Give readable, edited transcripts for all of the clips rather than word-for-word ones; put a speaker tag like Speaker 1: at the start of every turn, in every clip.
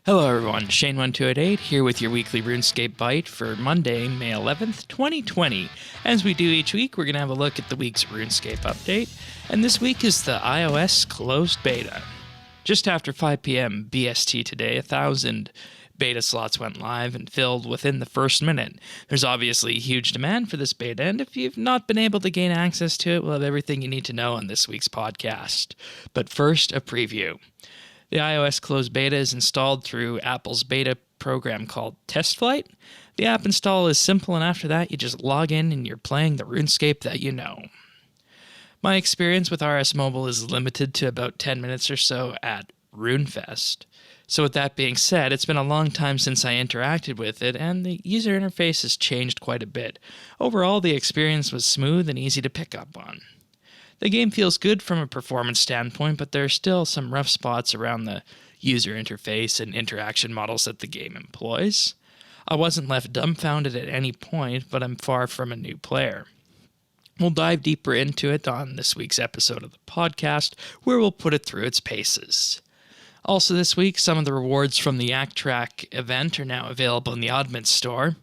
Speaker 1: Hello everyone, Shane1288 here with your weekly RuneScape Bite for Monday, May 11th, 2020. As we do each week, we're going to have a look at the week's RuneScape update, and this week is the iOS closed beta. Just after 5 p.m. BST today, 1,000 beta slots went live and filled within the first minute. There's obviously huge demand for this beta, and if you've not been able to gain access to it, we'll have everything you need to know on this week's podcast. But first, a preview. The iOS closed beta is installed through Apple's beta program called Test Flight. The app install is simple, and after that, you just log in and you're playing the RuneScape that you know. My experience with RS Mobile is limited to about 10 minutes or so at RuneFest. So with that being said, it's been a long time since I interacted with it, and the user interface has changed quite a bit. Overall, the experience was smooth and easy to pick up on. The game feels good from a performance standpoint, but there are still some rough spots around the user interface and interaction models that the game employs. I wasn't left dumbfounded at any point, but I'm far from a new player. We'll dive deeper into it on this week's episode of the podcast, where we'll put it through its paces. Also this week, some of the rewards from the Yak Track event are now available in the Oddments store.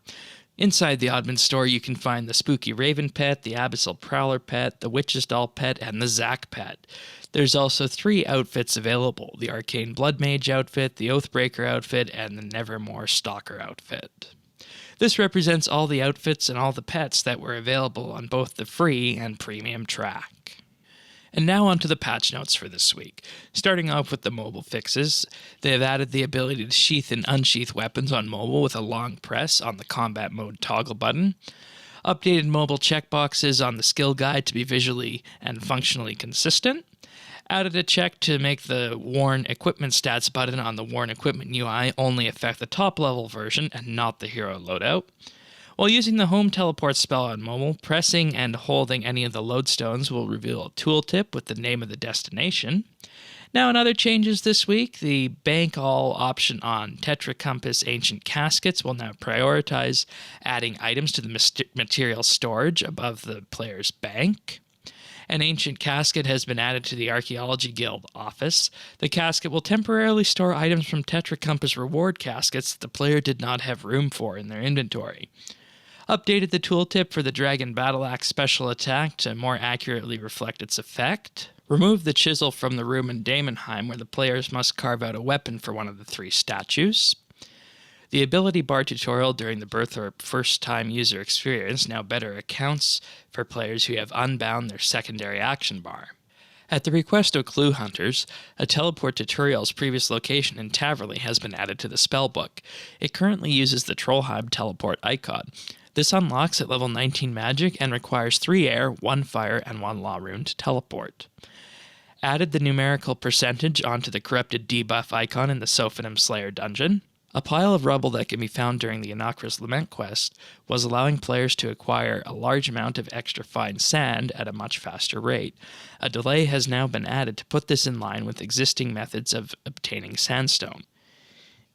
Speaker 1: Inside the Oddments store, you can find the Spooky Raven pet, the Abyssal Prowler pet, the Witch's Doll pet, and the Zack pet. There's also 3 outfits available: the Arcane Blood Mage outfit, the Oathbreaker outfit, and the Nevermore Stalker outfit. This represents all the outfits and all the pets that were available on both the free and premium track. And now on to the patch notes for this week. Starting off with the mobile fixes, they have added the ability to sheath and unsheath weapons on mobile with a long press on the combat mode toggle button. Updated mobile checkboxes on the skill guide to be visually and functionally consistent. Added a check to make the Worn Equipment Stats button on the Worn Equipment UI only affect the top level version and not the hero loadout. While using the Home Teleport spell on mobile, pressing and holding any of the lodestones will reveal a tooltip with the name of the destination. Now, in other changes this week, the Bank All option on Tetracompass Ancient Caskets will now prioritize adding items to the material storage above the player's bank. An Ancient Casket has been added to the Archaeology Guild office. The casket will temporarily store items from Tetracompass reward caskets that the player did not have room for in their inventory. Updated the tooltip for the Dragon Battle Axe special attack to more accurately reflect its effect. Removed the chisel from the room in Daemonheim where the players must carve out a weapon for one of the 3 statues. The ability bar tutorial during the Birthorpe first-time user experience now better accounts for players who have unbound their secondary action bar. At the request of Clue Hunters, a teleport to Turiel's previous location in Taverley has been added to the spellbook. It currently uses the Trollheim teleport icon. This unlocks at level 19 magic and requires 3 air, 1 fire, and 1 law rune to teleport. Added the numerical percentage onto the corrupted debuff icon in the Sophonim Slayer dungeon. A pile of rubble that can be found during the Innocuous Lament quest was allowing players to acquire a large amount of extra fine sand at a much faster rate. A delay has now been added to put this in line with existing methods of obtaining sandstone.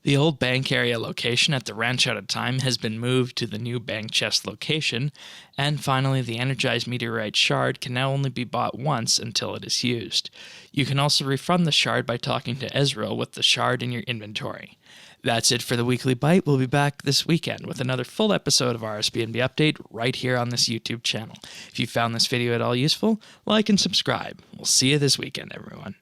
Speaker 1: The old bank area location at the Ranch Out of Time has been moved to the new bank chest location, and finally the energized meteorite shard can now only be bought once until it is used. You can also refund the shard by talking to Ezreal with the shard in your inventory. That's it for the Weekly Bite. We'll be back this weekend with another full episode of RSBANDB Update right here on this YouTube channel. If you found this video at all useful, like and subscribe. We'll see you this weekend, everyone.